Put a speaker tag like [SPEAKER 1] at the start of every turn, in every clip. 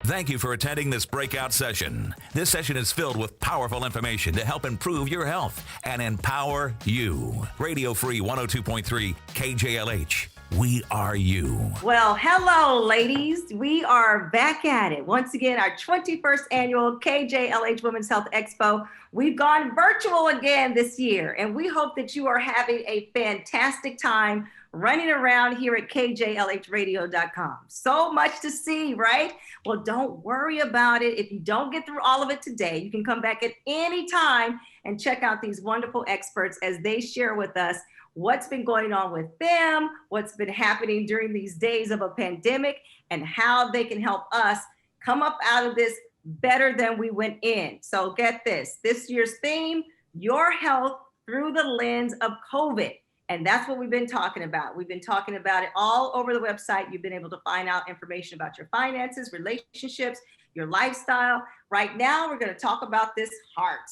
[SPEAKER 1] Thank you for attending this breakout session. This session is filled with powerful information to help improve your health and empower you. Radio Free 102.3 KJLH. We are you.
[SPEAKER 2] Well, hello, ladies. We are back at it. Once again, our 21st annual KJLH Women's Health Expo. We've gone virtual again this year, and we hope that you are having a fantastic time running around here at KJLHradio.com. So much to see, right? Well, don't worry about it. If you don't get through all of it today, you can come back at any time and check out these wonderful experts as they share with us what's been going on with them, what's been happening during these days of a pandemic, and how they can help us come up out of this better than we went in. So get this year's theme, your health through the lens of COVID. And that's what we've been talking about. We've been talking about it all over the website. You've been able to find out information about your finances, relationships, your lifestyle. Right now, we're going to talk about this heart,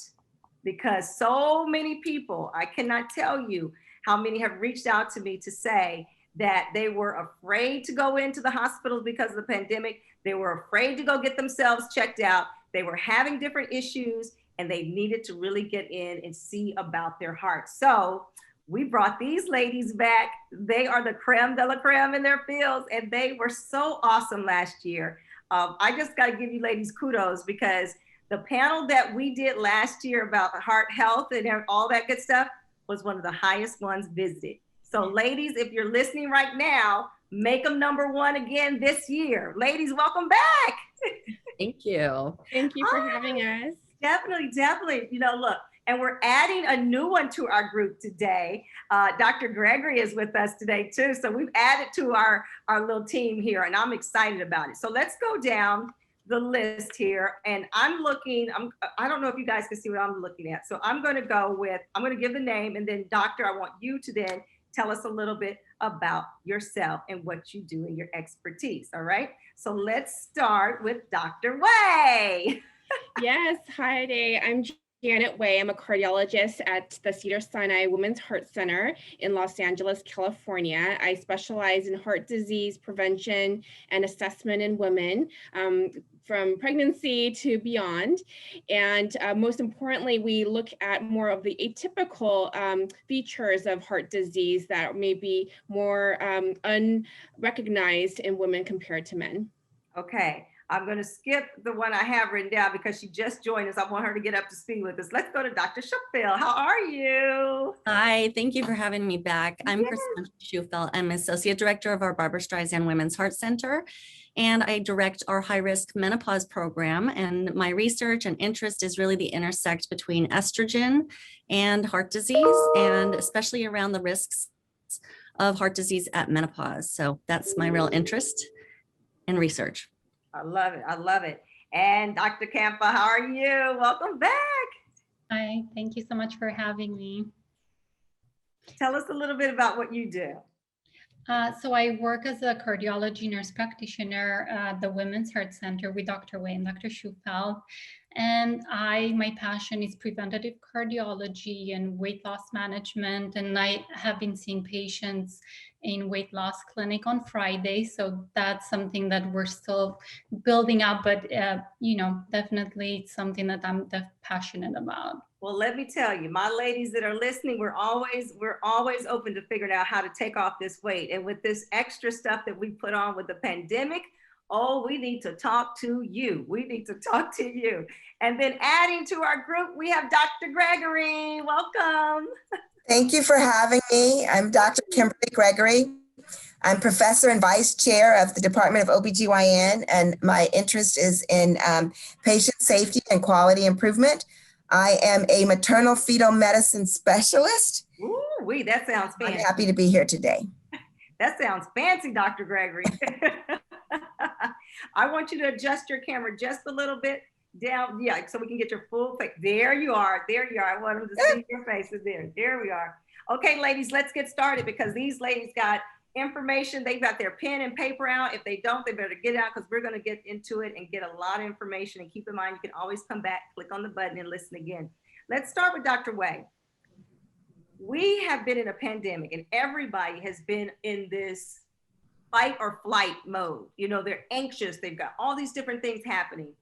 [SPEAKER 2] because so many people, I cannot tell you how many have reached out to me to say that they were afraid to go into the hospitals because of the pandemic. They were afraid to go get themselves checked out. They were having different issues, and they needed to really get in and see about their heart. So we brought these ladies back. They are the creme de la creme in their fields, and they were so awesome last year. I just got to give you ladies kudos, because the panel that we did last year about heart health and all that good stuff was one of the highest ones visited. So ladies, if you're listening right now, make them number one again this year. Ladies, welcome back.
[SPEAKER 3] Thank you.
[SPEAKER 4] Thank you for having us.
[SPEAKER 2] Definitely. You know, look, and we're adding a new one to our group today. Dr. Gregory is with us today too. So we've added to our little team here, and I'm excited about it. So let's go down the list here. And I don't know if you guys can see what I'm looking at. So I'm going to give the name, and then Doctor, I want you to then tell us a little bit about yourself and what you do and your expertise. All right. So let's start with Dr. Way.
[SPEAKER 4] Yes. Hi there. I'm Janet Way. I'm a cardiologist at the Cedars Sinai Women's Heart Center in Los Angeles, California. I specialize in heart disease prevention and assessment in women, from pregnancy to beyond. And most importantly, we look at more of the atypical features of heart disease that may be more unrecognized in women compared to men.
[SPEAKER 2] Okay. I'm going to skip the one I have written down because she just joined us. I want her to get up to speed with us. Let's go to Dr. Schufel. How are you?
[SPEAKER 3] Hi, thank you for having me back. I'm Christina Schufel. I'm Associate Director of our Barbara Streisand Women's Heart Center, and I direct our high-risk menopause program. And my research and interest is really the intersect between estrogen and heart disease, and especially around the risks of heart disease at menopause. So that's my real interest in research.
[SPEAKER 2] I love it. And Dr. Campa, how are you? Welcome back.
[SPEAKER 5] Hi, thank you so much for having me.
[SPEAKER 2] Tell us a little bit about what you do.
[SPEAKER 5] So I work as a cardiology nurse practitioner at the Women's Heart Center with Dr. Way and Dr. Schufel. And my passion is preventative cardiology and weight loss management. And I have been seeing patients in weight loss clinic on Friday. So that's something that we're still building up, but definitely it's something that I'm passionate about.
[SPEAKER 2] Well, let me tell you, my ladies that are listening, we're always open to figuring out how to take off this weight. And with this extra stuff that we put on with the pandemic, we need to talk to you. And then adding to our group, we have Dr. Gregory. Welcome.
[SPEAKER 6] Thank you for having me. I'm Dr. Kimberly Gregory. I'm professor and vice chair of the Department of OBGYN, and my interest is in patient safety and quality improvement. I am a maternal fetal medicine specialist.
[SPEAKER 2] Ooh, that sounds fancy.
[SPEAKER 6] I'm happy to be here today.
[SPEAKER 2] That sounds fancy, Dr. Gregory. I want you to adjust your camera just a little bit down, so we can get your full face. There you are. I want them to see your faces there. There we are. Okay, ladies, let's get started, because these ladies got information. They've got their pen and paper out. If they don't, they better get it out, because we're going to get into it and get a lot of information. And keep in mind, you can always come back, click on the button, and listen again. Let's start with Dr. Way. We have been in a pandemic, and everybody has been in this fight or flight mode. You know, they're anxious. They've got all these different things happening.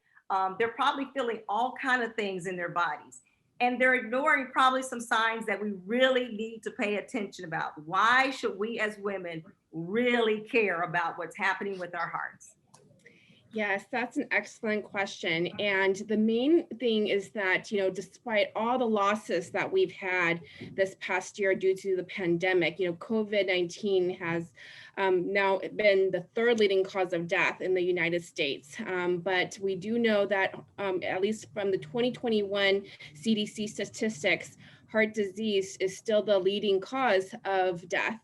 [SPEAKER 2] They're probably feeling all kind of things in their bodies. And they're ignoring probably some signs that we really need to pay attention about. Why should we as women really care about what's happening with our hearts?
[SPEAKER 4] Yes, that's an excellent question. And the main thing is that, you know, despite all the losses that we've had this past year due to the pandemic, you know, COVID-19 has now been the third leading cause of death in the United States. But we do know that at least from the 2021 CDC statistics, heart disease is still the leading cause of death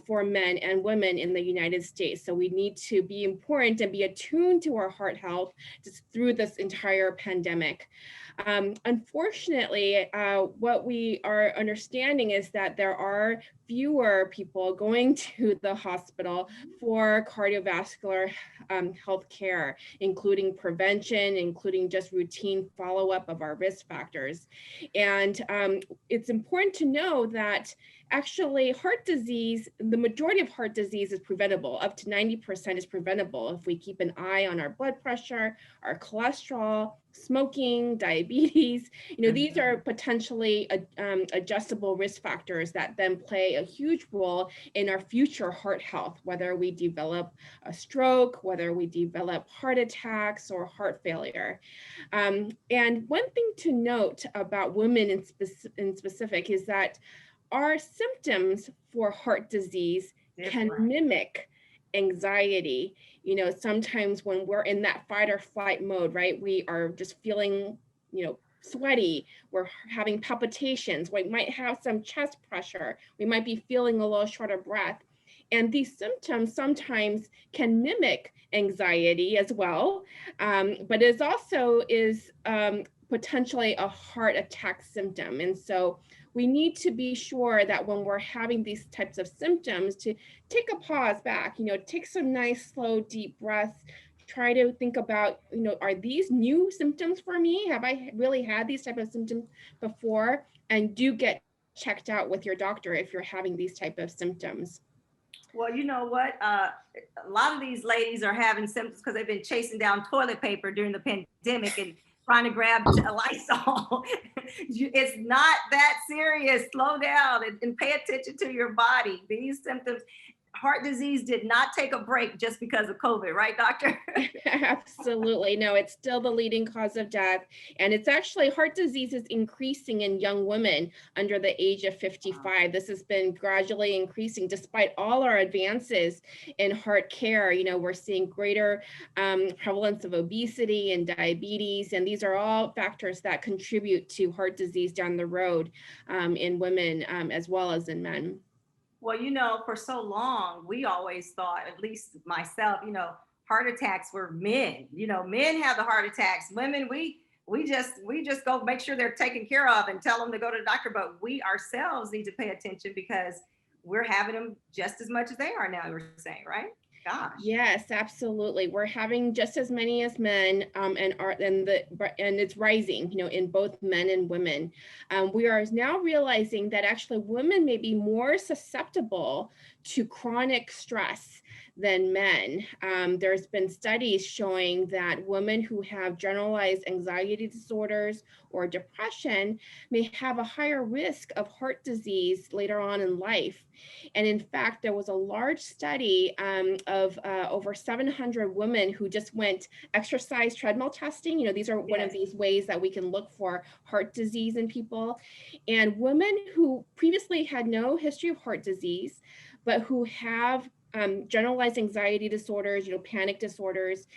[SPEAKER 4] for men and women in the United States. So we need to be important and be attuned to our heart health through this entire pandemic. Unfortunately, what we are understanding is that there are fewer people going to the hospital for cardiovascular health care, including prevention, including just routine follow-up of our risk factors. And it's important to know that actually heart disease, the majority of heart disease is preventable. Up to 90% is preventable if we keep an eye on our blood pressure, our cholesterol, smoking, diabetes. You know, these are potentially adjustable risk factors that then play a huge role in our future heart health, whether we develop a stroke, whether we develop heart attacks or heart failure. And one thing to note about women in specific is that our symptoms for heart disease can mimic anxiety. You know, sometimes when we're in that fight or flight mode, right, we are just feeling, you know, sweaty, we're having palpitations, we might have some chest pressure, we might be feeling a little short of breath. And these symptoms sometimes can mimic anxiety as well, but it also is potentially a heart attack symptom. And so we need to be sure that when we're having these types of symptoms to take a pause back, you know, take some nice, slow, deep breaths, try to think about, you know, are these new symptoms for me? Have I really had these type of symptoms before? And do get checked out with your doctor if you're having these type of symptoms.
[SPEAKER 2] Well, you know what? A lot of these ladies are having symptoms because they've been chasing down toilet paper during the pandemic and trying to grab a Lysol. It's not that serious. Slow down and pay attention to your body. These symptoms, heart disease did not take a break just because of COVID, right, doctor?
[SPEAKER 4] Absolutely. No, it's still the leading cause of death. And it's actually, heart disease is increasing in young women under the age of 55. This has been gradually increasing despite all our advances in heart care. You know, we're seeing greater prevalence of obesity and diabetes. And these are all factors that contribute to heart disease down the road in women as well as in men.
[SPEAKER 2] Well, you know, for so long, we always thought, at least myself, you know, heart attacks were men. You know, men have the heart attacks. Women, we just go make sure they're taken care of and tell them to go to the doctor. But we ourselves need to pay attention because we're having them just as much as they are now, we're saying, right? Gosh.
[SPEAKER 4] Yes, absolutely. We're having just as many as men, and it's rising, you know, in both men and women. We are now realizing that actually women may be more susceptible to chronic stress than men. There's been studies showing that women who have generalized anxiety disorders or depression may have a higher risk of heart disease later on in life. And in fact, there was a large study of over 700 women who just went exercise treadmill testing. You know, these are one of these ways that we can look for heart disease in people. And women who previously had no history of heart disease, but who have generalized anxiety disorders, you know, panic disorders,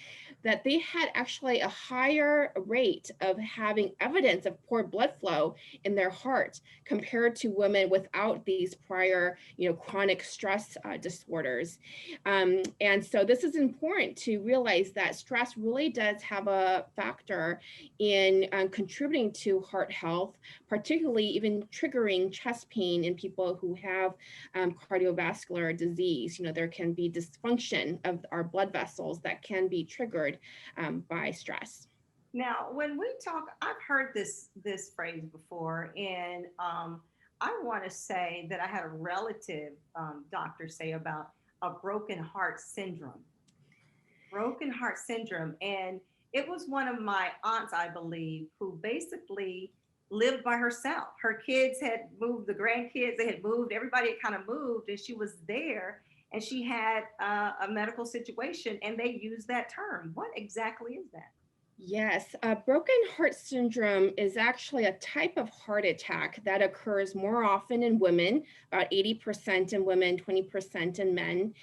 [SPEAKER 4] that they had actually a higher rate of having evidence of poor blood flow in their heart compared to women without these prior, you know, chronic stress disorders. And so this is important to realize that stress really does have a factor in contributing to heart health, particularly even triggering chest pain in people who have cardiovascular disease. You know, there can be dysfunction of our blood vessels that can be triggered by stress.
[SPEAKER 2] Now, when we talk, I've heard this phrase before, and I want to say that I had a relative doctor say about a broken heart syndrome. Broken heart syndrome. And it was one of my aunts, I believe, who basically lived by herself. Her kids had moved, the grandkids, they had moved, everybody had kind of moved, and she was there, and she had a medical situation, and they used that term. What exactly is that?
[SPEAKER 4] Yes, broken heart syndrome is actually a type of heart attack that occurs more often in women, about 80% in women, 20% in men,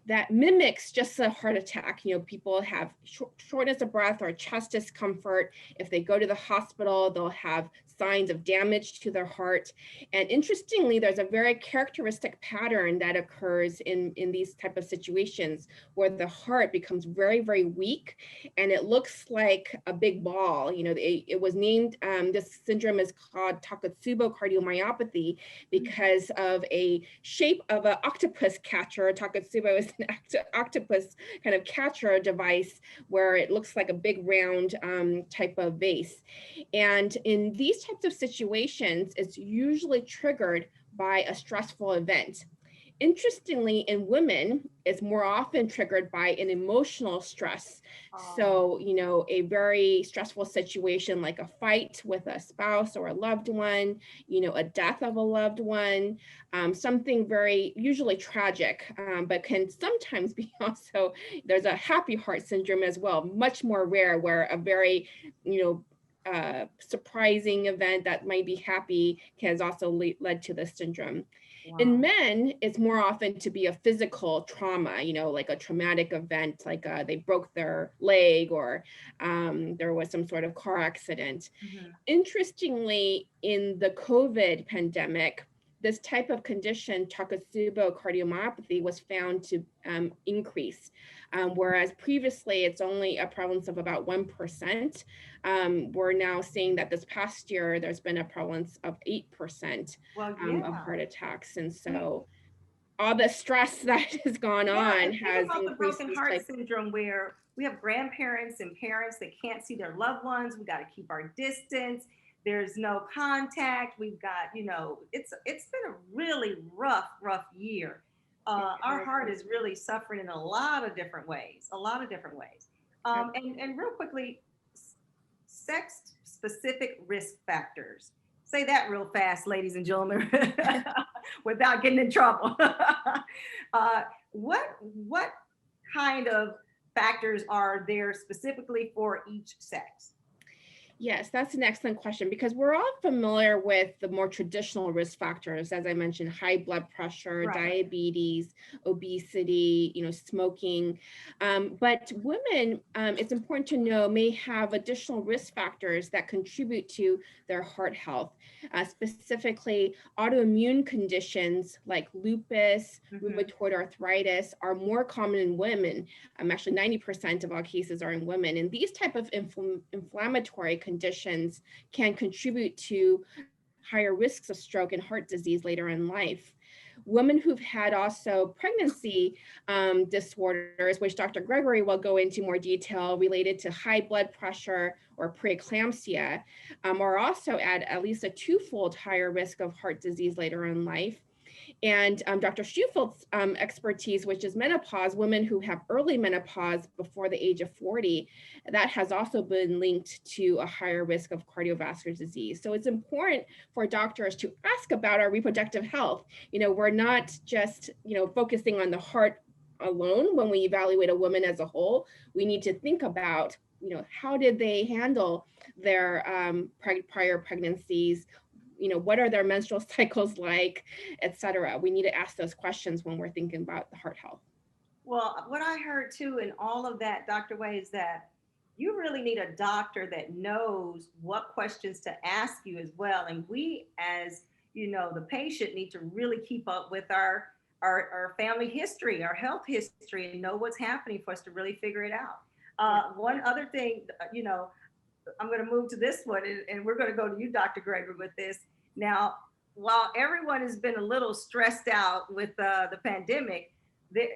[SPEAKER 4] that mimics just a heart attack. You know, people have shortness of breath or chest discomfort. If they go to the hospital, they'll have signs of damage to their heart. And interestingly, there's a very characteristic pattern that occurs in these type of situations where the heart becomes very, very weak, and it looks like a big ball. You know, it was named, this syndrome is called Takotsubo cardiomyopathy because of a shape of an octopus catcher. Takotsubo is an octopus kind of catcher device where it looks like a big round type of vase. And in these types of situations, it's usually triggered by a stressful event. Interestingly, in women, it's more often triggered by an emotional stress. So, you know, a very stressful situation like a fight with a spouse or a loved one, you know, a death of a loved one, something very usually tragic, but can sometimes be also, there's a happy heart syndrome as well, much more rare, where a very, you know, surprising event that might be happy has also led to this syndrome. Wow. In men, it's more often to be a physical trauma, you know, like a traumatic event, like they broke their leg or there was some sort of car accident. Mm-hmm. Interestingly, in the COVID pandemic, this type of condition, Takotsubo cardiomyopathy, was found to increase, whereas previously it's only a prevalence of about 1%. We're now seeing that this past year there's been a prevalence of 8% of heart attacks, and so all the stress that has gone on has increased.
[SPEAKER 2] The broken heart syndrome, where we have grandparents and parents that can't see their loved ones. We got to keep our distance. There's no contact. We've got, you know, it's been a really rough year. Our heart is really suffering in a lot of different ways, And real quickly, sex-specific risk factors. Say that real fast, ladies and gentlemen, without getting in trouble. What kind of factors are there specifically for each sex?
[SPEAKER 4] Yes, that's an excellent question, because we're all familiar with the more traditional risk factors, as I mentioned, high blood pressure, right, diabetes, obesity, you know, smoking. But women, it's important to know, may have additional risk factors that contribute to their heart health, specifically autoimmune conditions like lupus, rheumatoid arthritis are more common in women. Actually, 90% of all cases are in women. And these type of inflammatory conditions can contribute to higher risks of stroke and heart disease later in life. Women who've had also pregnancy disorders, which Dr. Gregory will go into more detail, related to high blood pressure or preeclampsia, are also at least a twofold higher risk of heart disease later in life. And Dr. Schufeld's expertise, which is menopause, women who have early menopause before the age of 40, that has also been linked to a higher risk of cardiovascular disease. So it's important for doctors to ask about our reproductive health. You know, we're not just, you know, focusing on the heart alone when we evaluate a woman as a whole. We need to think about, you know, how did they handle their prior pregnancies? You know, what are their menstrual cycles like, et cetera? We need to ask those questions when we're thinking about the heart health.
[SPEAKER 2] Well, what I heard too in all of that, Dr. Way, is that you really need a doctor that knows what questions to ask you as well. And we, as you know, the patient, need to really keep up with our family history, our health history, and know what's happening for us to really figure it out. One other thing, you know, I'm going to move to this one, and we're going to go to you, Dr. Gregory, with this. Now, while everyone has been a little stressed out with the pandemic, the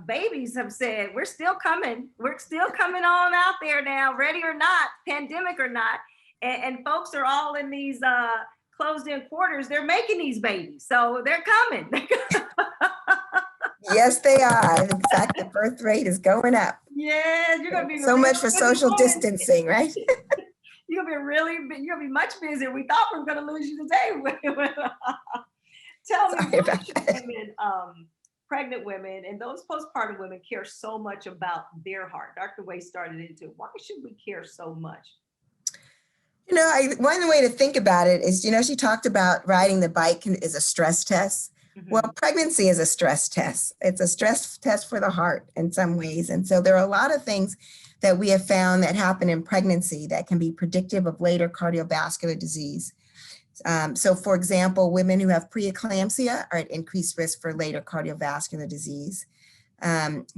[SPEAKER 2] babies have said, we're still coming. We're still coming on out there now, ready or not, pandemic or not. And folks are all in these closed in quarters. They're making these babies. So they're coming.
[SPEAKER 6] Yes, they are. In fact, the birth rate is going up.
[SPEAKER 2] Yes, you're gonna be
[SPEAKER 6] So much for social distancing, right?
[SPEAKER 2] You're gonna be you're gonna be much busier. We thought we were gonna lose you today. Tell me,
[SPEAKER 6] Sorry
[SPEAKER 2] why
[SPEAKER 6] about
[SPEAKER 2] should
[SPEAKER 6] that.
[SPEAKER 2] women, pregnant women and those postpartum women care so much about their heart? Dr. Way started into, why should we care so much?
[SPEAKER 6] One way to think about it is, she talked about riding the bike is a stress test. Well, pregnancy is a stress test. It's a stress test for the heart in some ways. And so there are a lot of things that we have found that happen in pregnancy that can be predictive of later cardiovascular disease. So for example, women who have preeclampsia are at increased risk for later cardiovascular disease.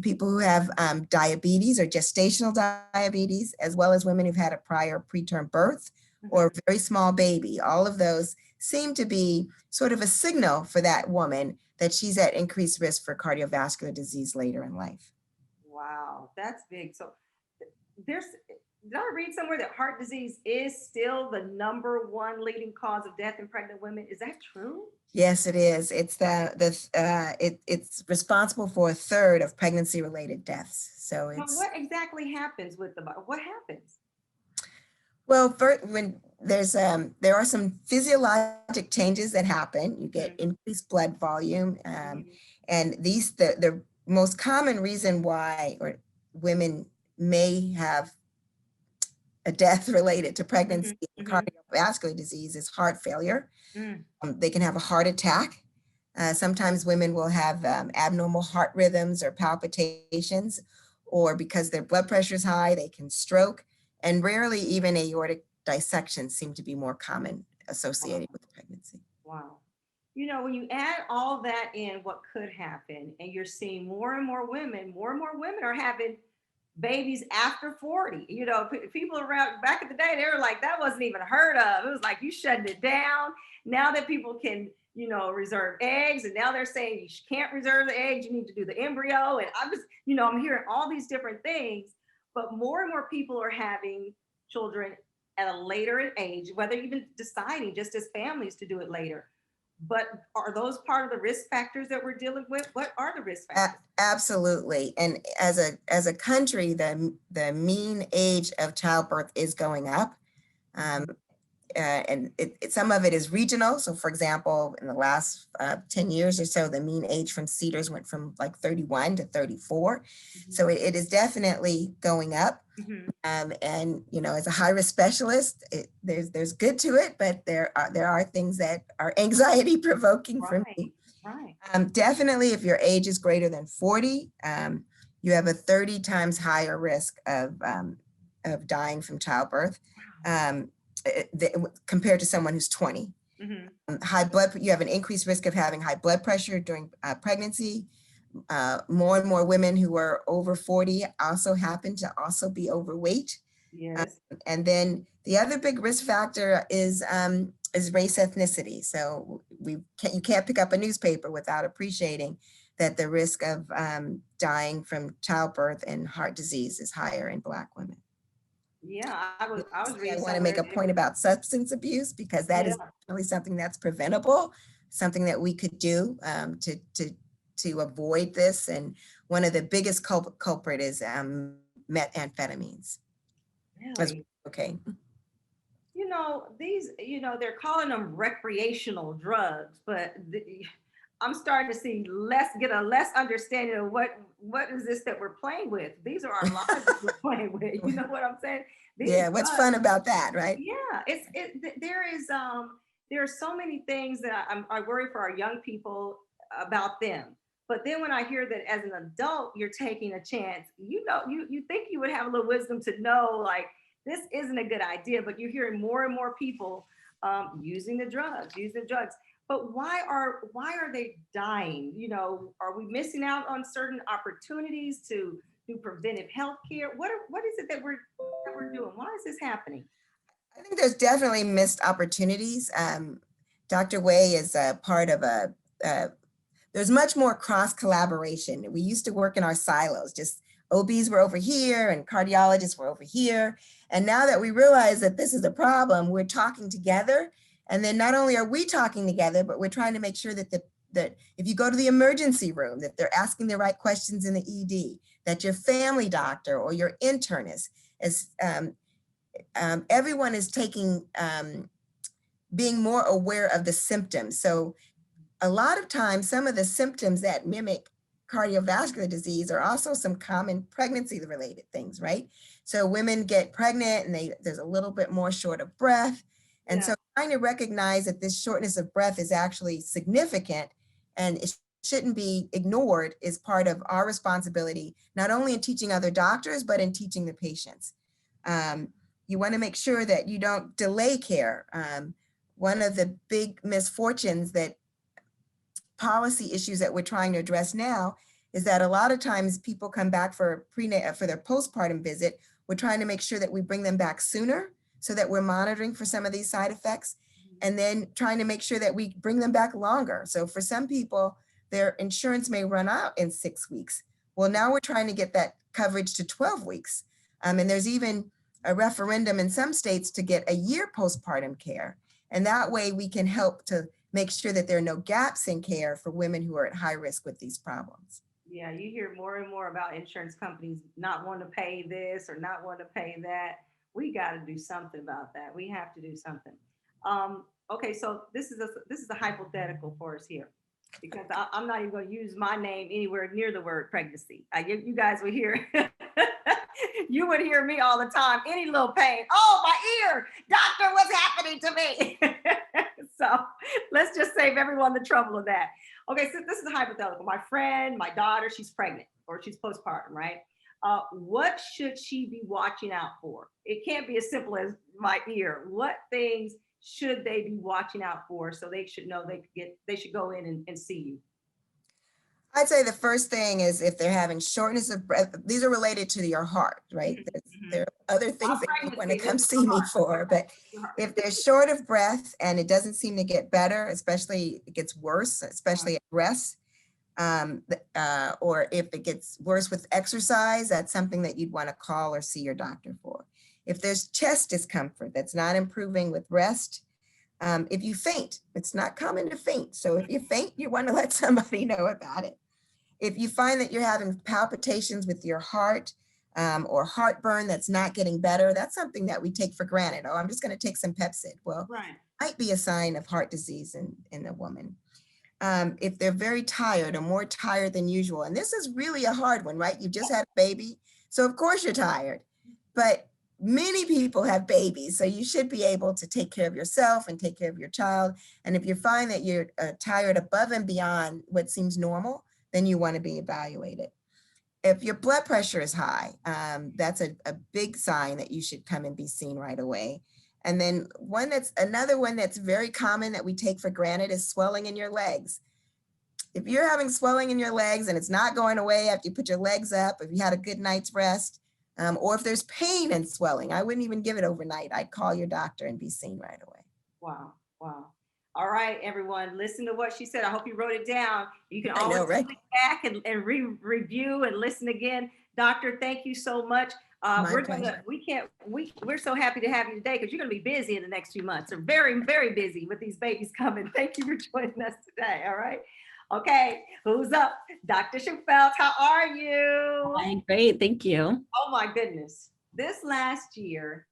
[SPEAKER 6] People who have diabetes or gestational diabetes, as well as women who've had a prior preterm birth or a very small baby, all of those seem to be sort of a signal for that woman that she's at increased risk for cardiovascular disease later in life.
[SPEAKER 2] Wow, that's big. So did I read somewhere that heart disease is still the #1 leading cause of death in pregnant women? Is that true?
[SPEAKER 6] Yes, it is. It's it's responsible for 1/3 of pregnancy-related deaths. So
[SPEAKER 2] But what exactly happens with what happens?
[SPEAKER 6] Well, when there are some physiologic changes that happen. You get increased blood volume, and the most common reason why women may have a death related to pregnancy and cardiovascular disease is heart failure. They can have a heart attack. Sometimes women will have abnormal heart rhythms or palpitations, or because their blood pressure is high, they can stroke. And rarely even aortic dissections seem to be more common associated with pregnancy.
[SPEAKER 2] Wow. When you add all that in, what could happen, and you're seeing more and more women are having babies after 40. People around back in the day, they were like, that wasn't even heard of. It was like, you shutting it down. Now that people can, reserve eggs, and now they're saying you can't reserve the eggs, you need to do the embryo. And I'm hearing all these different things, but more and more people are having children at a later age, whether even deciding just as families to do it later. But are those part of the risk factors that we're dealing with? What are the risk factors?
[SPEAKER 6] Absolutely. And as a country, the mean age of childbirth is going up. And some of it is regional. So for example, in the last 10 years or so, the mean age from Cedars went from like 31 to 34. So it is definitely going up. And as a high-risk specialist, there's good to it, but there are things that are anxiety provoking for me.
[SPEAKER 2] Right.
[SPEAKER 6] Definitely, if your age is greater than 40, you have a 30 times higher risk of dying from childbirth. Compared to someone who's 20. You have an increased risk of having high blood pressure during pregnancy. More and more women who are over 40 also happen to also be overweight.
[SPEAKER 2] Yes.
[SPEAKER 6] And then the other big risk factor is race ethnicity. So you can't pick up a newspaper without appreciating that the risk of dying from childbirth and heart disease is higher in Black women.
[SPEAKER 2] Yeah, I was reading.
[SPEAKER 6] I want to make a point about substance abuse, because that is really something that's preventable, something that we could do to avoid this. And one of the biggest culprit is methamphetamines.
[SPEAKER 2] Really?
[SPEAKER 6] Okay.
[SPEAKER 2] These, they're calling them recreational drugs, but I'm starting to see get a less understanding of what is this that we're playing with. These are our lives that we're playing with. You know what I'm saying?
[SPEAKER 6] What's fun about that, right?
[SPEAKER 2] Yeah, there are so many things that I worry for our young people about them. But then when I hear that as an adult you're taking a chance, you think you would have a little wisdom to know, like, this isn't a good idea. But you're hearing more and more people using the drugs. But why are they dying? Are we missing out on certain opportunities to do preventive health care? What is it that we're doing? Why is this happening?
[SPEAKER 6] I think there's definitely missed opportunities. Dr. Way is a part of there's much more cross collaboration. We used to work in our silos, just OBs were over here and cardiologists were over here. And now that we realize that this is a problem, we're talking together. And then not only are we talking together, but we're trying to make sure that that if you go to the emergency room, that they're asking the right questions in the ED, that your family doctor or your internist is, everyone is taking, being more aware of the symptoms. So a lot of times, some of the symptoms that mimic cardiovascular disease are also some common pregnancy related things, right? So women get pregnant and there's a little bit more short of breath. And so trying to recognize that this shortness of breath is actually significant and it shouldn't be ignored is part of our responsibility, not only in teaching other doctors, but in teaching the patients. You want to make sure that you don't delay care. One of the big misfortunes that policy issues that we're trying to address now is that a lot of times people come back for their postpartum visit. We're trying to make sure that we bring them back sooner so that we're monitoring for some of these side effects, and then trying to make sure that we bring them back longer. So for some people, their insurance may run out in 6 weeks. Well, now we're trying to get that coverage to 12 weeks. And there's even a referendum in some states to get a year postpartum care. And that way we can help to make sure that there are no gaps in care for women who are at high risk with these problems.
[SPEAKER 2] Yeah, you hear more and more about insurance companies not wanting to pay this or not wanting to pay that. We got to do something about that. We have to do something. Okay, so this is a hypothetical for us here, because I'm not even going to use my name anywhere near the word pregnancy. You guys would hear, you would hear me all the time. Any little pain, oh, my ear, doctor, what's happening to me? So let's just save everyone the trouble of that. Okay, so this is a hypothetical. My friend, my daughter, she's pregnant or she's postpartum, right? What should she be watching out for? It can't be as simple as my ear. What things should they be watching out for so they should know they should go in and see you?
[SPEAKER 6] I'd say the first thing is if they're having shortness of breath, these are related to your heart, right? There are other things that you want to come see me for, but if they're short of breath and it doesn't seem to get better, especially it gets worse, especially at rest, or if it gets worse with exercise, that's something that you'd want to call or see your doctor for. If there's chest discomfort that's not improving with rest, if you faint, it's not common to faint. So if you faint, you want to let somebody know about it. If you find that you're having palpitations with your heart or heartburn that's not getting better, that's something that we take for granted. Oh, I'm just going to take some Pepcid. Well, might be a sign of heart disease in a woman. If they're very tired or more tired than usual, and this is really a hard one, right? You just had a baby, so of course you're tired, but many people have babies, so you should be able to take care of yourself and take care of your child. And if you find that you're tired above and beyond what seems normal, then you want to be evaluated. If your blood pressure is high, that's a big sign that you should come and be seen right away. And then another one that's very common that we take for granted is swelling in your legs. If you're having swelling in your legs and it's not going away after you put your legs up, if you had a good night's rest, or if there's pain and swelling, I wouldn't even give it overnight. I'd call your doctor and be seen right away.
[SPEAKER 2] Wow. All right, everyone, listen to what she said. I hope you wrote it down. You can always click back and review and listen again. Doctor, thank you so much. We're so happy to have you today because you're going to be busy in the next few months. They're very, very busy with these babies coming. Thank you for joining us today. All right. Okay, who's up? Dr. Schufelt, how are you?
[SPEAKER 3] I'm great, thank you.
[SPEAKER 2] Oh my goodness. This last year,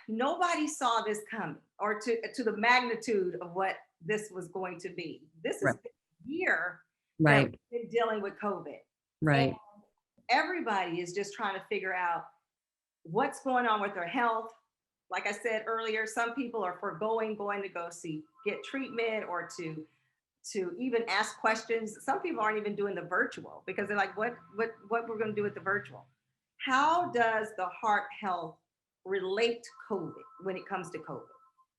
[SPEAKER 2] nobody saw this coming, or to the magnitude of what this was going to be. This is a year that we've been dealing with COVID.
[SPEAKER 3] Right.
[SPEAKER 2] And everybody is just trying to figure out what's going on with their health. Like I said earlier, some people are going to go get treatment or to even ask questions. Some people aren't even doing the virtual because they're like, what we're going to do with the virtual? How does the heart health relate to COVID when it comes to COVID?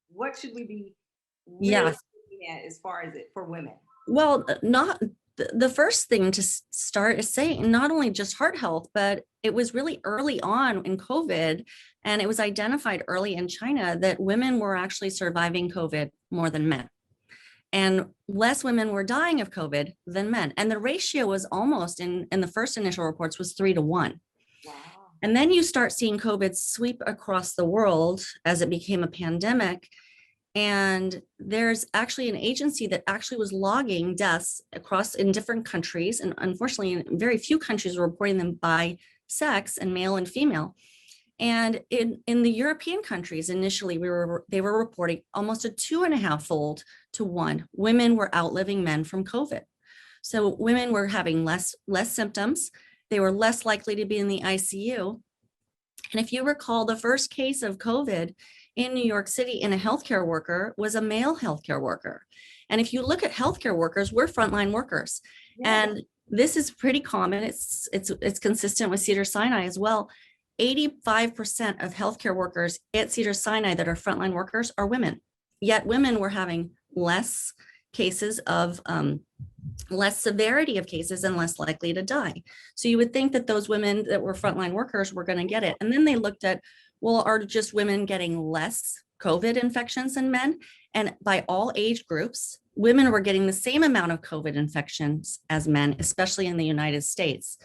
[SPEAKER 2] What should we be looking at as far as it for women?
[SPEAKER 3] Well, the first thing to start is saying not only just heart health, but it was really early on in COVID, and it was identified early in China that women were actually surviving COVID more than men. And less women were dying of COVID than men. And the ratio was almost in the first initial reports was 3 to 1.
[SPEAKER 2] Wow.
[SPEAKER 3] And then you start seeing COVID sweep across the world as it became a pandemic. And there's actually an agency that actually was logging deaths across in different countries. And unfortunately, in very few countries were reporting them by sex and male and female. And in the European countries, initially, they were reporting almost a 2.5-fold to 1. Women were outliving men from COVID. So women were having less symptoms. They were less likely to be in the ICU. And if you recall, the first case of COVID in New York City in a healthcare worker was a male healthcare worker. And if you look at healthcare workers, we're frontline workers. Yeah. And this is pretty common. It's consistent with Cedars Sinai as well. 85% of healthcare workers at Cedars Sinai that are frontline workers are women. Yet women were having less cases of less severity of cases and less likely to die. So you would think that those women that were frontline workers were going to get it. And then they looked at, well, are just women getting less COVID infections than men? And by all age groups, women were getting the same amount of COVID infections as men, especially in the United States.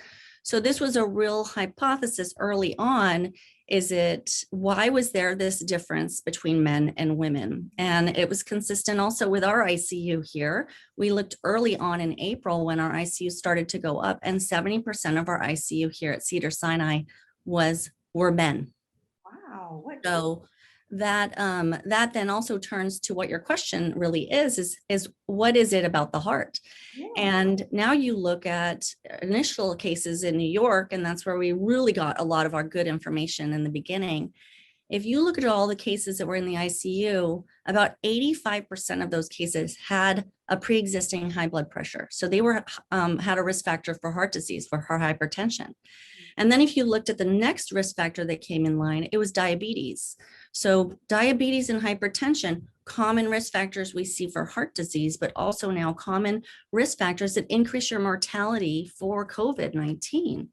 [SPEAKER 3] So this was a real hypothesis early on. Why was there this difference between men and women? And it was consistent also with our ICU here. We looked early on in April when our ICU started to go up, and 70% of our ICU here at Cedars Sinai were men.
[SPEAKER 2] Wow.
[SPEAKER 3] So that then also turns to what your question really is what is it about the heart? Yeah. And now you look at initial cases in New York, and that's where we really got a lot of our good information in the beginning. If you look at all the cases that were in the ICU, about 85% of those cases had a pre-existing high blood pressure. So they had a risk factor for heart disease, for hypertension. And then if you looked at the next risk factor that came in line, it was diabetes. So diabetes and hypertension, common risk factors we see for heart disease, but also now common risk factors that increase your mortality for COVID-19.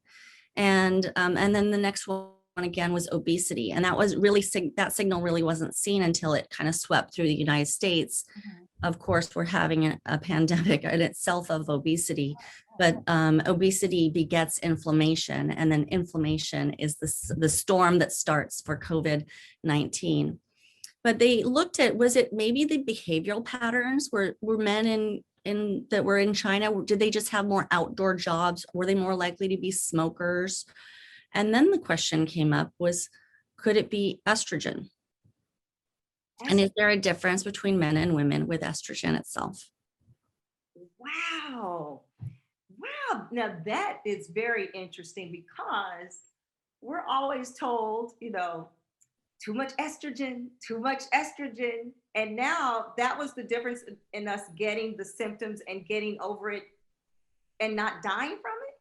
[SPEAKER 3] And then the next one again was obesity. And that was really, that signal really wasn't seen until it kind of swept through the United States. Mm-hmm. Of course, we're having a pandemic in itself of obesity, but obesity begets inflammation, and then inflammation is the storm that starts for COVID-19. But they looked at, was it maybe the behavioral patterns? Were men that were in China, did they just have more outdoor jobs? Were they more likely to be smokers? And then the question came up was, could it be estrogen? And is there a difference between men and women with estrogen itself?
[SPEAKER 2] Wow. Now that is very interesting, because we're always told, too much estrogen. And now that was the difference in us getting the symptoms and getting over it and not dying from it?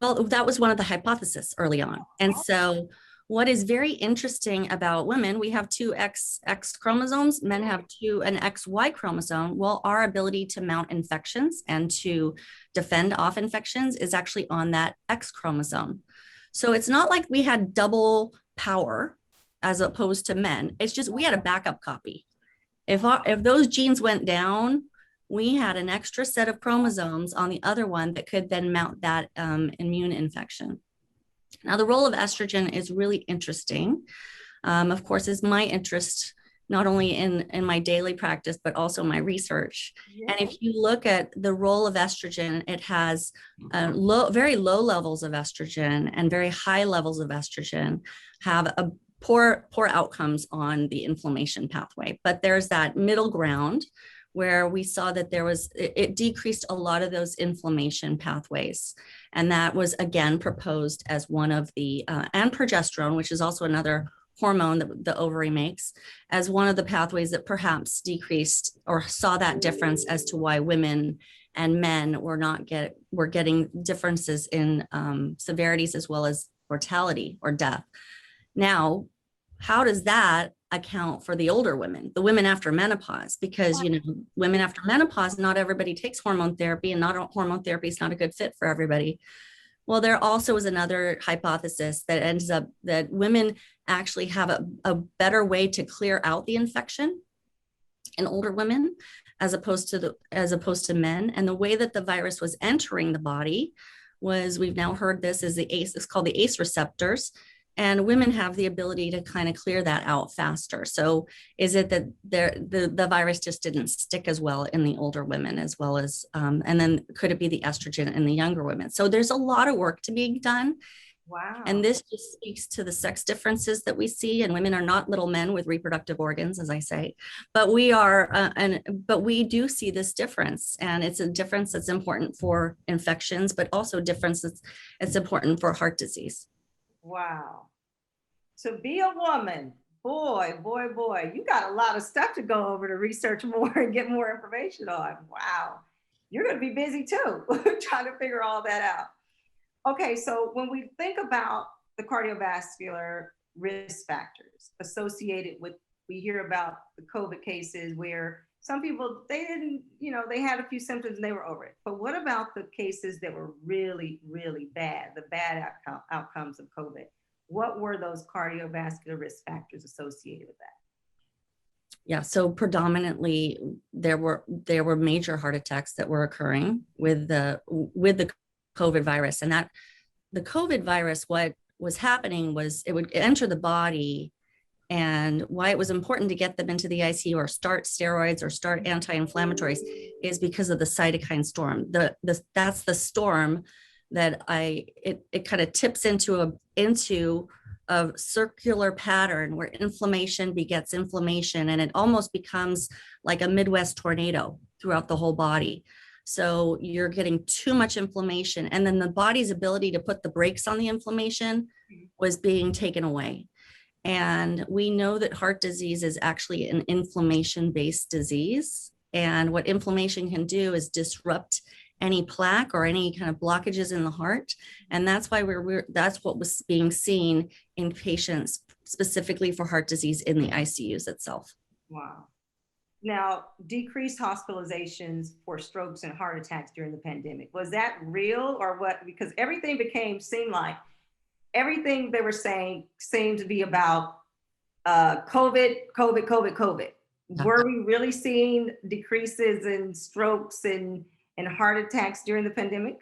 [SPEAKER 3] Well, that was one of the hypotheses early on. And so what is very interesting about women, we have 2 X chromosomes, men have an XY chromosome. Well, our ability to mount infections and to defend off infections is actually on that X chromosome. So it's not like we had double power as opposed to men. It's just we had a backup copy. If those genes went down, we had an extra set of chromosomes on the other one that could then mount that immune infection. Now, the role of estrogen is really interesting. Of course, is my interest, not only in my daily practice, but also my research. Yeah. And if you look at the role of estrogen, it has very low levels of estrogen and very high levels of estrogen have a poor outcomes on the inflammation pathway. But there's that middle ground where we saw that it decreased a lot of those inflammation pathways. And that was again proposed as one of the, and progesterone, which is also another hormone that the ovary makes, as one of the pathways that perhaps decreased or saw that difference as to why women and men were getting differences in severities as well as mortality or death. Now, how does that account for the older women, the women after menopause? Because, women after menopause, not everybody takes hormone therapy, and hormone therapy is not a good fit for everybody. Well, there also is another hypothesis that ends up that women actually have a better way to clear out the infection in older women as opposed to men. And the way that the virus was entering the body was, we've now heard this is it's called the ACE receptors. and women have the ability to kind of clear that out faster. So is it that the virus just didn't stick as well in the older women as well as, and then could it be the estrogen in the younger women? So there's a lot of work to be done.
[SPEAKER 2] Wow.
[SPEAKER 3] And this just speaks to the sex differences that we see, and women are not little men with reproductive organs, as I say, but we are, but we do see this difference, and it's a difference that's important for infections, but also difference that's important for heart disease.
[SPEAKER 2] Wow. To be a woman, boy, you got a lot of stuff to go over to research more and get more information on. Wow. You're going to be busy too, trying to figure all that out. Okay, so when we think about the cardiovascular risk factors associated with, we hear about the COVID cases where some people, they didn't, they had a few symptoms and they were over it. But what about the cases that were really, really bad, the bad outcomes of COVID? What were those cardiovascular risk factors associated with that?
[SPEAKER 3] Yeah, so predominantly there were major heart attacks that were occurring with the COVID virus, and that the COVID virus, what was happening was it would enter the body, and why it was important to get them into the ICU or start steroids or start anti-inflammatories is because of the cytokine storm. That's the storm that it kind of tips into a circular pattern where inflammation begets inflammation, and it almost becomes like a Midwest tornado throughout the whole body. So you're getting too much inflammation, and then the body's ability to put the brakes on the inflammation was being taken away. And we know that heart disease is actually an inflammation-based disease. And what inflammation can do is disrupt any plaque or any kind of blockages in the heart. And that's why that's what was being seen in patients specifically for heart disease in the ICUs itself.
[SPEAKER 2] Wow. Now, decreased hospitalizations for strokes and heart attacks during the pandemic, was that real or what? Because everything seemed like everything they were saying seemed to be about COVID. Were we really seeing decreases in strokes and heart attacks during the pandemic?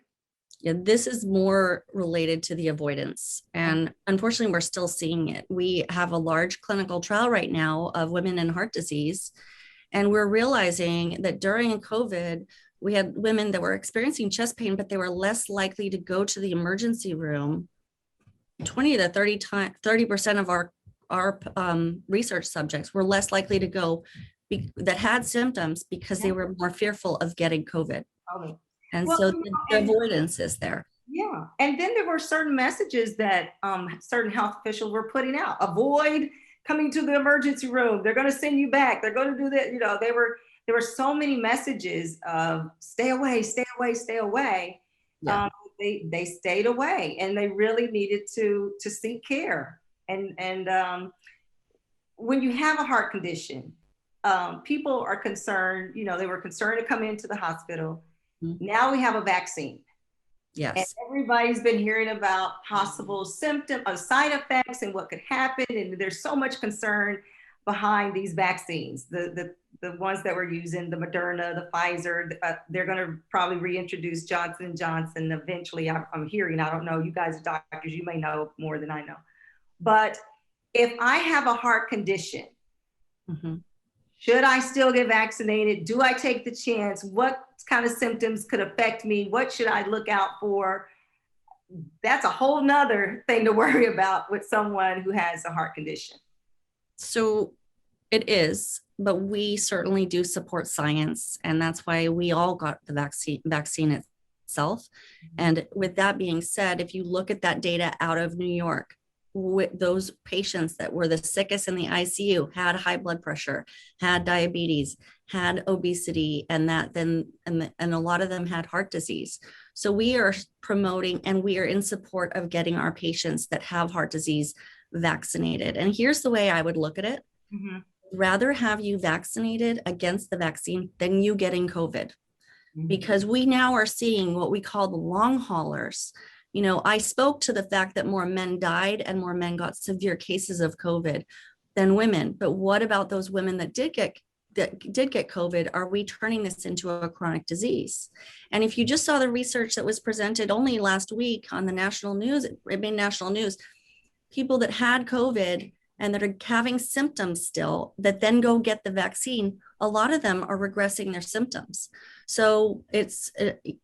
[SPEAKER 3] Yeah, this is more related to the avoidance. And unfortunately, we're still seeing it. We have a large clinical trial right now of women in heart disease. And we're realizing that during COVID, we had women that were experiencing chest pain, but they were less likely to go to the emergency room. 20 to 30% of our research subjects were less likely to go that had symptoms because they were more fearful of getting COVID. And so the avoidance is there.
[SPEAKER 2] Yeah. And then there were certain messages that certain health officials were putting out. Avoid coming to the emergency room. They're going to send you back. They're going to do that. There were so many messages of stay away, stay away, stay away. Yeah. They stayed away, and they really needed to seek care. And when you have a heart condition, people are concerned, they were concerned to come into the hospital. Mm-hmm. Now we have a vaccine.
[SPEAKER 3] Yes.
[SPEAKER 2] And everybody's been hearing about possible symptoms of side effects and what could happen. And there's so much concern behind these vaccines. The ones that we're using, the Moderna, the Pfizer, they're going to probably reintroduce Johnson & Johnson eventually. I'm hearing, I don't know, you guys are doctors, you may know more than I know. But if I have a heart condition, mm-hmm. should I still get vaccinated? Do I take the chance? What kind of symptoms could affect me? What should I look out for? That's a whole nother thing to worry about with someone who has a heart condition.
[SPEAKER 3] So it is, but we certainly do support science. And that's why we all got the vaccine itself. And with that being said, if you look at that data out of New York, with those patients that were the sickest in the ICU had high blood pressure, had diabetes, had obesity, and a lot of them had heart disease. So we are promoting and we are in support of getting our patients that have heart disease vaccinated. And here's the way I would look at it. Mm-hmm. Rather have you vaccinated against the vaccine than you getting COVID. Mm-hmm. Because we now are seeing what we call the long haulers. I spoke to the fact that more men died and more men got severe cases of COVID than women. But what about those women that did get COVID? Are we turning this into a chronic disease? And if you just saw the research that was presented only last week on the national news, it made national news. people that had COVID and that are having symptoms still that then go get the vaccine, a lot of them are regressing their symptoms. So it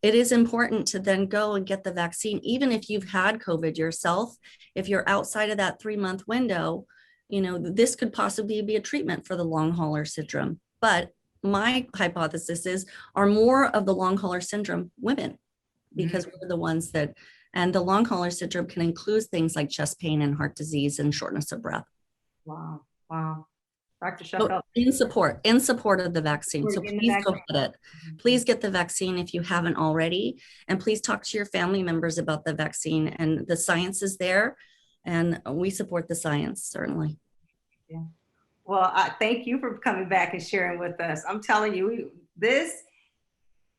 [SPEAKER 3] is important to then go and get the vaccine, even if you've had COVID yourself. If you're outside of that 3-month window, this could possibly be a treatment for the long hauler syndrome. But my hypothesis is, are more of the long hauler syndrome women? Because we're the ones that, and the long hauler syndrome can include things like chest pain and heart disease and shortness of breath.
[SPEAKER 2] Wow. Wow. Dr.
[SPEAKER 3] So
[SPEAKER 2] Sheffield.
[SPEAKER 3] in support of the vaccine. So please go get it. Please get the vaccine if you haven't already. And please talk to your family members about the vaccine, and the science is there, and we support the science, certainly.
[SPEAKER 2] Yeah. Well, I thank you for coming back and sharing with us. I'm telling you,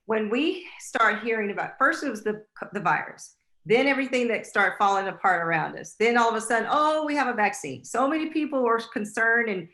[SPEAKER 2] when we start hearing about, first it was the virus, then everything that started falling apart around us. Then all of a sudden, oh, we have a vaccine. So many people were concerned and,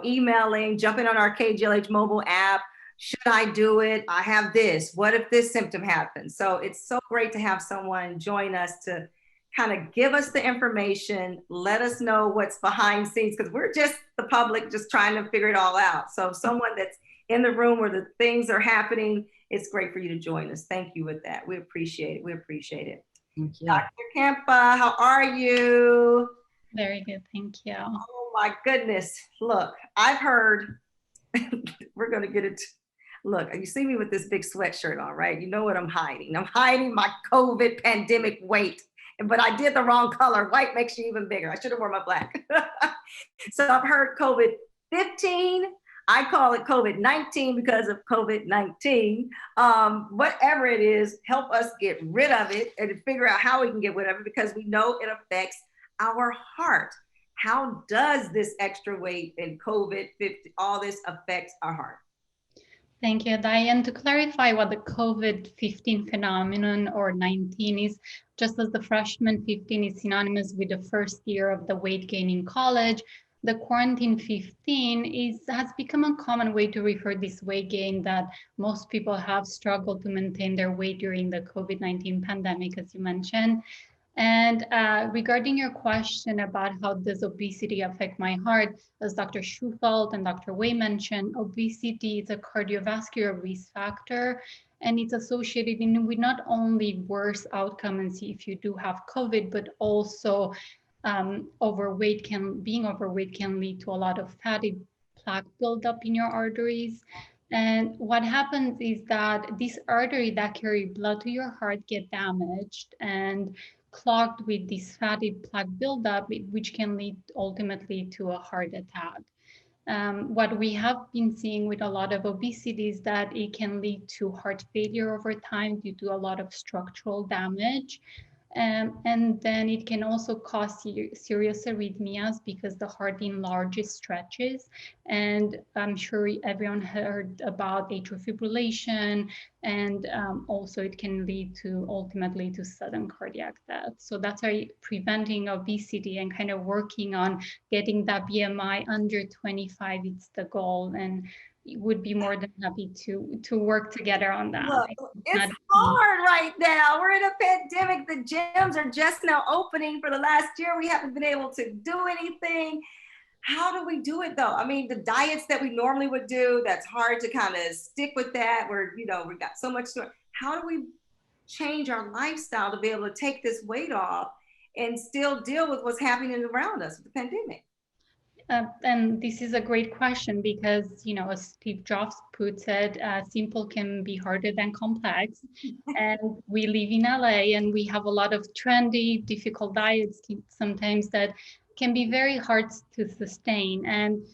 [SPEAKER 2] emailing, jumping on our KJLH mobile app. Should I do it? I have this. What if this symptom happens? So it's so great to have someone join us to kind of give us the information, let us know what's behind scenes, because we're just the public just trying to figure it all out. So someone that's in the room where the things are happening, it's great for you to join us. Thank you with that. We appreciate it. We appreciate it.
[SPEAKER 3] Thank you.
[SPEAKER 2] Dr. Kempa, how are you?
[SPEAKER 5] Very good, thank you.
[SPEAKER 2] Oh my goodness. Look, I've heard, we're going to get it. Look, you see me with this big sweatshirt on, right? You know what I'm hiding. I'm hiding my COVID pandemic weight, but I did the wrong color. White makes you even bigger. I should have worn my black. So I've heard COVID-15. I call it COVID-19 because of COVID-19. Whatever it is, help us get rid of it and figure out how we can get rid of it, because we know it affects our heart. How does this extra weight and COVID-15, all this affects our heart?
[SPEAKER 5] Thank you, Diane. To clarify what the COVID-15 phenomenon or 19 is, just as the freshman 15 is synonymous with the first year of the weight gain in college, the quarantine 15 has become a common way to refer this weight gain that most people have struggled to maintain their weight during the COVID-19 pandemic, as you mentioned. And regarding your question about how does obesity affect my heart, as Dr. Schufelt and Dr. Wei mentioned, obesity is a cardiovascular risk factor, and it's associated with not only worse outcomes if you do have COVID, but also being overweight can lead to a lot of fatty plaque buildup in your arteries. And what happens is that this artery that carry blood to your heart get damaged and clogged with this fatty plaque buildup, which can lead ultimately to a heart attack. What we have been seeing with a lot of obesity is that it can lead to heart failure over time due to a lot of structural damage. And then it can also cause serious arrhythmias because the heart enlarges, stretches. And I'm sure everyone heard about atrial fibrillation, and also it can lead to ultimately to sudden cardiac death. So that's why preventing obesity and kind of working on getting that BMI under 25, it's the goal. And would be more than happy to work together on that.
[SPEAKER 2] Look, it's hard right now. We're in a pandemic. The gyms are just now opening. For the last year, we haven't been able to do anything. How do we do it though? I mean, the diets that we normally would do, that's hard to kind of stick with that. We've got so much to, how do we change our lifestyle to be able to take this weight off and still deal with what's happening around us with the pandemic?
[SPEAKER 5] And this is a great question because, as Steve Jobs puts it, simple can be harder than complex. And we live in LA and we have a lot of trendy, difficult diets sometimes that can be very hard to sustain. And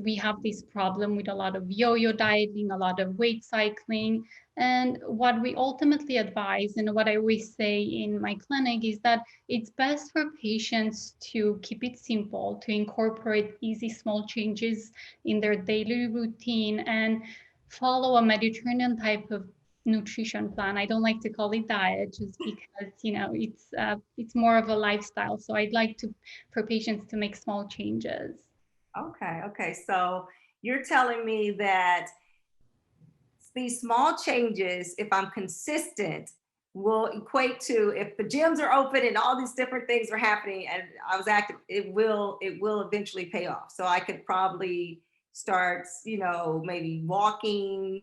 [SPEAKER 5] we have this problem with a lot of yo-yo dieting, a lot of weight cycling. And what we ultimately advise, and what I always say in my clinic, is that it's best for patients to keep it simple, to incorporate easy small changes in their daily routine and follow a Mediterranean type of nutrition plan. I don't like to call it diet just because, it's more of a lifestyle. So I'd like for patients to make small changes.
[SPEAKER 2] Okay. So you're telling me that these small changes, if I'm consistent, will equate to if the gyms are open and all these different things are happening and I was active, it will eventually pay off. So I could probably start, maybe walking,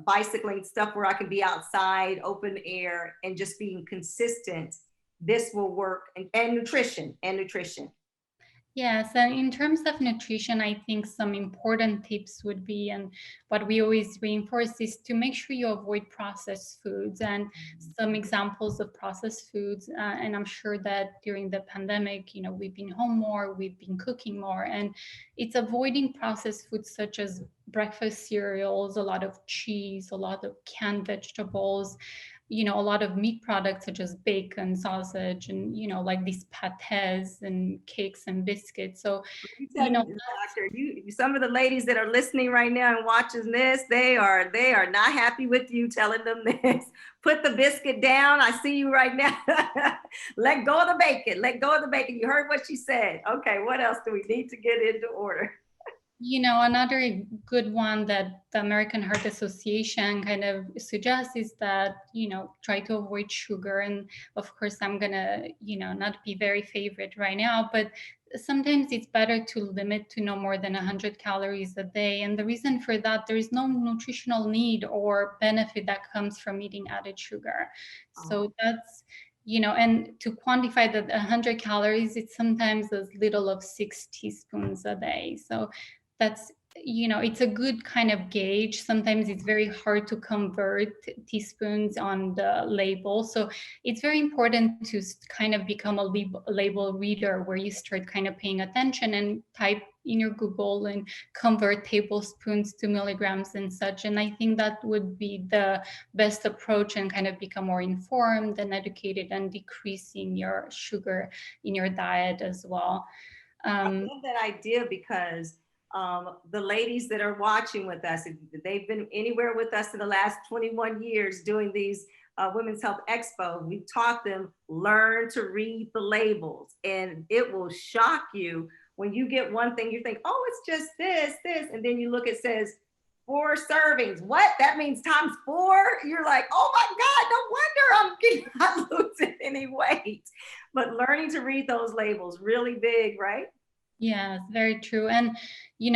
[SPEAKER 2] bicycling, stuff where I can be outside, open air, and just being consistent. This will work, and nutrition.
[SPEAKER 5] Yes, and in terms of nutrition, I think some important tips would be, and what we always reinforce is to make sure you avoid processed foods. And some examples of processed foods, and I'm sure that during the pandemic, we've been home more, we've been cooking more, and it's avoiding processed foods such as breakfast cereals, a lot of cheese, a lot of canned vegetables, a lot of meat products such as bacon, sausage, and like these pates and cakes and biscuits. So,
[SPEAKER 2] You tell you, doctor, some of the ladies that are listening right now and watching this, they are not happy with you telling them this. Put the biscuit down. I see you right now. Let go of the bacon. Let go of the bacon. You heard what she said. Okay, what else do we need to get into order?
[SPEAKER 5] Another good one that the American Heart Association kind of suggests is that, try to avoid sugar. And of course, I'm gonna, not be very favorite right now, but sometimes it's better to limit to no more than 100 calories a day. And the reason for that, there is no nutritional need or benefit that comes from eating added sugar. So that's, and to quantify that 100 calories, it's sometimes as little of 6 teaspoons a day. So that's, it's a good kind of gauge. Sometimes it's very hard to convert teaspoons on the label. So it's very important to kind of become a label reader, where you start kind of paying attention and type in your Google and convert tablespoons to milligrams and such. And I think that would be the best approach, and kind of become more informed and educated and decreasing your sugar in your diet as well.
[SPEAKER 2] I love that idea because the ladies that are watching with us, they've been anywhere with us in the last 21 years doing these Women's Health Expo. We taught them, learn to read the labels, and it will shock you when you get one thing, you think, oh, it's just this, and then you look, it says 4 servings. What? That means times 4? You're like, oh my God, no wonder I'm not losing any weight. But learning to read those labels, really big, right?
[SPEAKER 5] Yes, very true. And,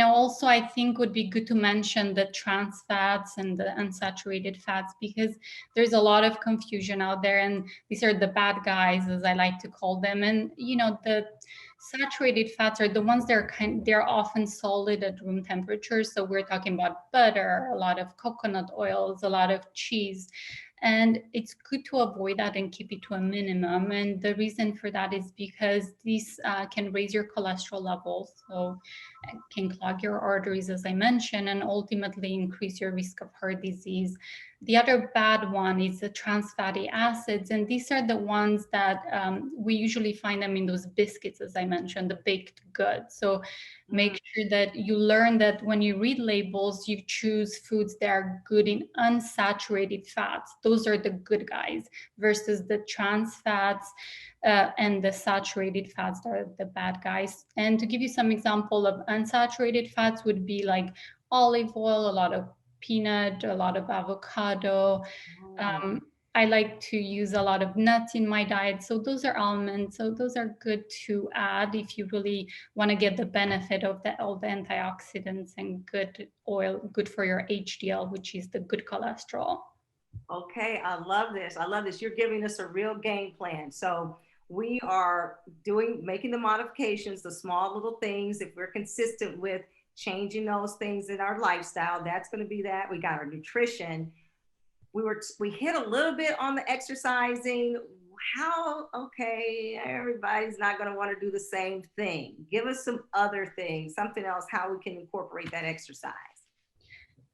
[SPEAKER 5] also I think would be good to mention the trans fats and the unsaturated fats, because there's a lot of confusion out there, and these are the bad guys, as I like to call them. And, the saturated fats are the ones that they're often solid at room temperature. So we're talking about butter, a lot of coconut oils, a lot of cheese. And it's good to avoid that and keep it to a minimum. And the reason for that is because these can raise your cholesterol levels, so can clog your arteries, as I mentioned, and ultimately increase your risk of heart disease. The other bad one is the trans fatty acids. And these are the ones that we usually find them in those biscuits, as I mentioned, the baked goods. So make sure that you learn that when you read labels, you choose foods that are good in unsaturated fats. Those are the good guys, versus the trans fats and the saturated fats that are the bad guys. And to give you some example of unsaturated fats would be like olive oil, a lot of peanut, a lot of avocado. I like to use a lot of nuts in my diet. So those are almonds. So those are good to add if you really want to get the benefit of all the antioxidants and good oil, good for your HDL, which is the good cholesterol.
[SPEAKER 2] Okay, I love this. I love this. You're giving us a real game plan. So we are making the modifications, the small little things. If we're consistent with changing those things in our lifestyle, that's going to be that. We got our nutrition. We hit a little bit on the exercising. Okay, everybody's not going to want to do the same thing. Give us some other things, something else, how we can incorporate that exercise.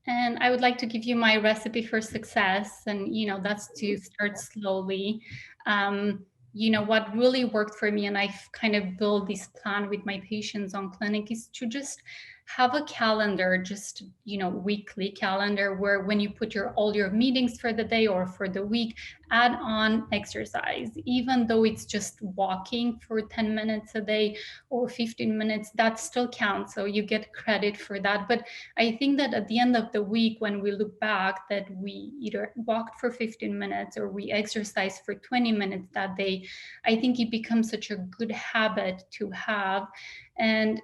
[SPEAKER 5] And I would like to give you my recipe for success. And, that's to start slowly. What really worked for me, and I've kind of built this plan with my patients on clinic, is to just have a calendar, just, weekly calendar, where when you put all your meetings for the day or for the week, add on exercise, even though it's just walking for 10 minutes a day or 15 minutes, that still counts. So you get credit for that. But I think that at the end of the week, when we look back, that we either walked for 15 minutes or we exercised for 20 minutes that day, I think it becomes such a good habit to have. And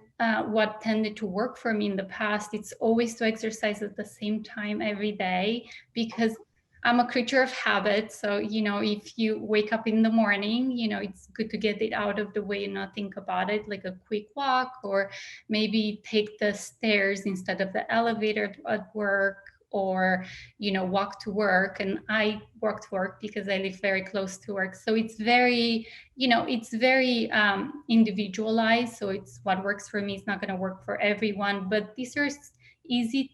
[SPEAKER 5] what tended to work for me in the past, it's always to exercise at the same time every day, because I'm a creature of habit. So, if you wake up in the morning, it's good to get it out of the way and not think about it, like a quick walk, or maybe take the stairs instead of the elevator at work, or, walk to work. And I walk to work because I live very close to work. So it's very, individualized. So it's what works for me is not going to work for everyone, but these are easy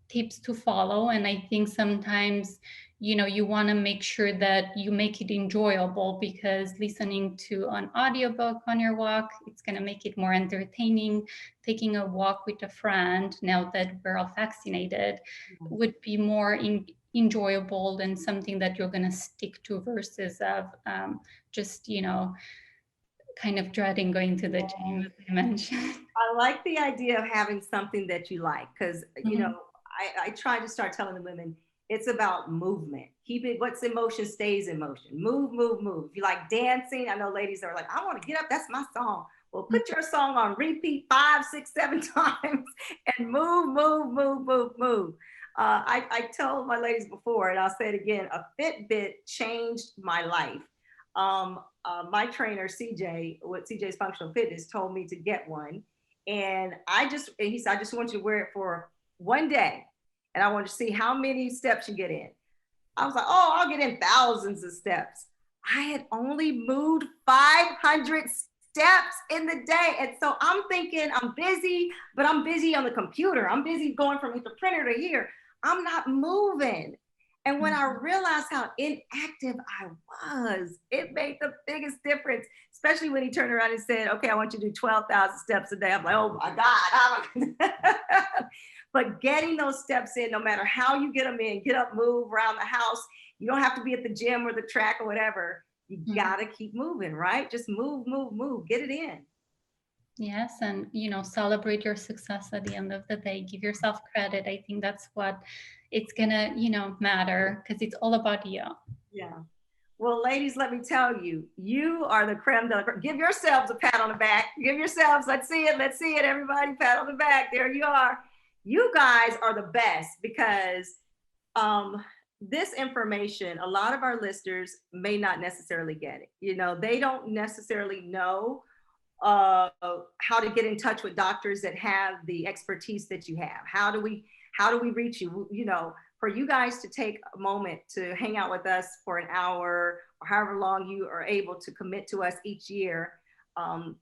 [SPEAKER 5] tips to follow. And I think sometimes, you want to make sure that you make it enjoyable, because listening to an audiobook on your walk, it's going to make it more entertaining. Taking a walk with a friend, now that we're all vaccinated, would be more enjoyable than something that you're going to stick to, versus of just, kind of dreading going to the gym, as I mentioned.
[SPEAKER 2] I like the idea of having something that you like, because, I try to start telling the women, it's about movement. Keep it, what's in motion stays in motion. Move, move, move. If you like dancing, I know ladies are like, I want to get up, that's my song. Well, put your song on repeat 5, 6, 7 times and move, move, move, move, move. I told my ladies before, and I'll say it again, a Fitbit changed my life. My trainer, CJ, with CJ's Functional Fitness, told me to get one. And he said, I just want you to wear it for one day. And I want to see how many steps you get in. I was like, oh, I'll get in thousands of steps. I had only moved 500 steps in the day. And so I'm thinking I'm busy, but I'm busy on the computer. I'm busy going from the printer to here. I'm not moving. And when I realized how inactive I was, it made the biggest difference, especially when he turned around and said, okay, I want you to do 12,000 steps a day. I'm like, oh my God. But getting those steps in, no matter how you get them in, get up, move around the house. You don't have to be at the gym or the track or whatever. You gotta keep moving, right? Just move, move, move, get it in.
[SPEAKER 5] Yes, and celebrate your success at the end of the day. Give yourself credit. I think that's what it's gonna, matter, because it's all about you.
[SPEAKER 2] Yeah. Well, ladies, let me tell you, you are the creme de la creme. Give yourselves a pat on the back. Give yourselves, let's see it, everybody, pat on the back. There you are. You guys are the best, because this information, a lot of our listeners may not necessarily get it. They don't necessarily know how to get in touch with doctors that have the expertise that you have. How do we reach you? For you guys to take a moment to hang out with us for an hour or however long you are able to commit to us each year,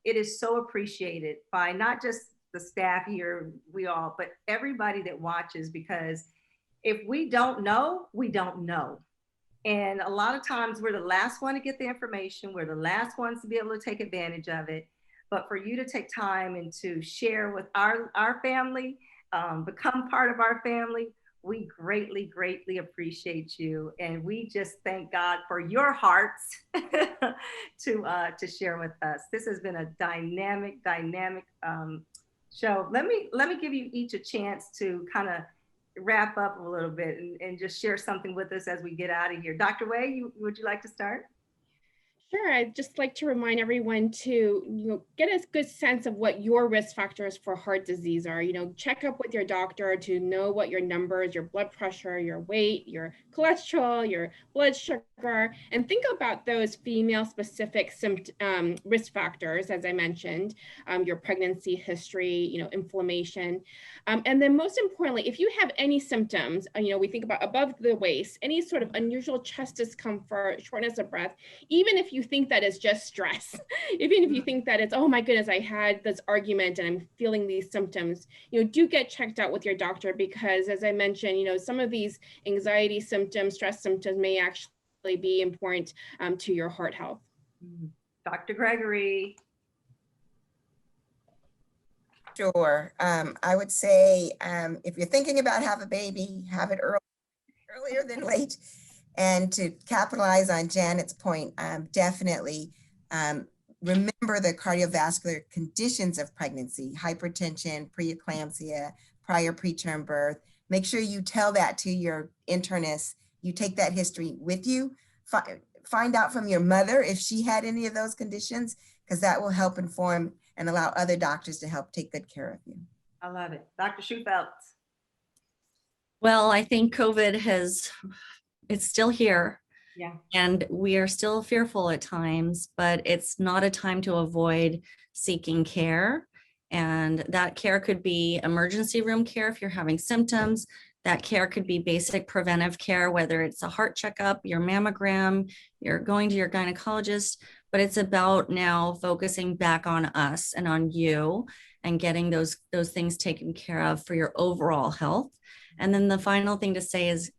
[SPEAKER 2] it is so appreciated by not just the staff here, but everybody that watches, because if we don't know, we don't know. And a lot of times we're the last one to get the information. We're the last ones to be able to take advantage of it. But for you to take time and to share with our family, become part of our family, we greatly, greatly appreciate you. And we just thank God for your hearts to share with us. This has been a dynamic show. Let me give you each a chance to kind of wrap up a little bit and just share something with us as we get out of here. Dr. Way, would you like to start?
[SPEAKER 4] Sure. I'd just like to remind everyone to get a good sense of what your risk factors for heart disease are. Check up with your doctor to know what your numbers, your blood pressure, your weight, your cholesterol, your blood sugar, and think about those female-specific risk factors, as I mentioned, your pregnancy history, inflammation, and then most importantly, if you have any symptoms, we think about above the waist, any sort of unusual chest discomfort, shortness of breath, even if you think that it's just stress, even if you think that it's, oh my goodness, I had this argument and I'm feeling these symptoms, do get checked out with your doctor, because as I mentioned, some of these anxiety symptoms, stress symptoms may actually be important to your heart health.
[SPEAKER 2] Dr. Gregory.
[SPEAKER 6] Sure. I would say if you're thinking about have a baby, have it earlier than late. And to capitalize on Janet's point, definitely remember the cardiovascular conditions of pregnancy, hypertension, preeclampsia, prior preterm birth. Make sure you tell that to your internist. You take that history with you. Find out from your mother if she had any of those conditions, because that will help inform and allow other doctors to help take good care of you.
[SPEAKER 2] I love it. Dr. Schufelt.
[SPEAKER 3] Well, I think COVID it's still here.
[SPEAKER 2] Yeah.
[SPEAKER 3] And we are still fearful at times, but it's not a time to avoid seeking care. And that care could be emergency room care if you're having symptoms. That care could be basic preventive care, whether it's a heart checkup, your mammogram, you're going to your gynecologist, but it's about now focusing back on us and on you and getting those things taken care of for your overall health. And then the final thing to say is,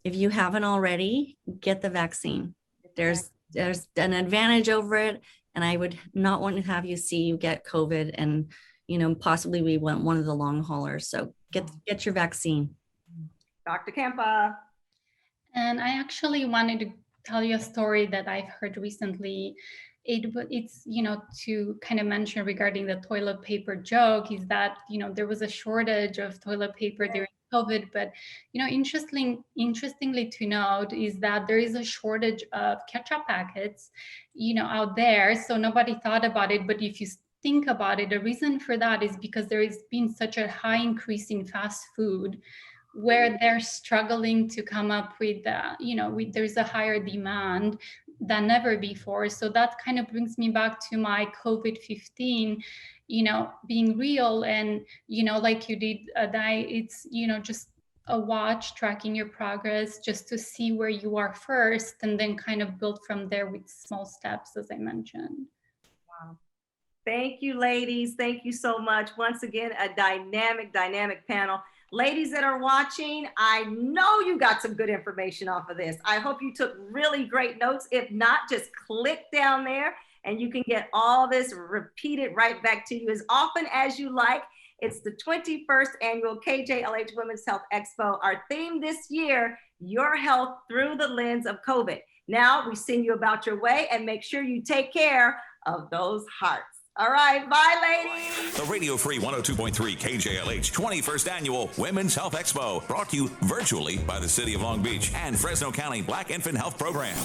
[SPEAKER 3] if you haven't already, get the vaccine. There's an advantage over it, and I would not want to have you see you get COVID and, possibly we want one of the long haulers. So get your vaccine.
[SPEAKER 2] Dr. Kempa.
[SPEAKER 5] And I actually wanted to tell you a story that I've heard recently. It's, to kind of mention regarding the toilet paper joke is that, there was a shortage of toilet paper during COVID, but, interestingly to note is that there is a shortage of ketchup packets, out there. So nobody thought about it. But if you think about it, the reason for that is because there has been such a high increase in fast food, where they're struggling to come up with, there's a higher demand than ever before. So that kind of brings me back to my COVID-15, being real. And, like you did, it's, just a watch tracking your progress just to see where you are first, and then kind of build from there with small steps, as I mentioned.
[SPEAKER 2] Wow. Thank you, ladies. Thank you so much. Once again, a dynamic panel. Ladies that are watching, I know you got some good information off of this. I hope you took really great notes. If not, just click down there and you can get all this repeated right back to you as often as you like. It's the 21st annual KJLH Women's Health Expo. Our theme this year, your health through the lens of COVID. Now we send you about your way, and make sure you take care of those hearts. All right, bye, ladies.
[SPEAKER 1] The Radio Free 102.3 KJLH 21st Annual Women's Health Expo, brought to you virtually by the City of Long Beach and Fresno County Black Infant Health Program.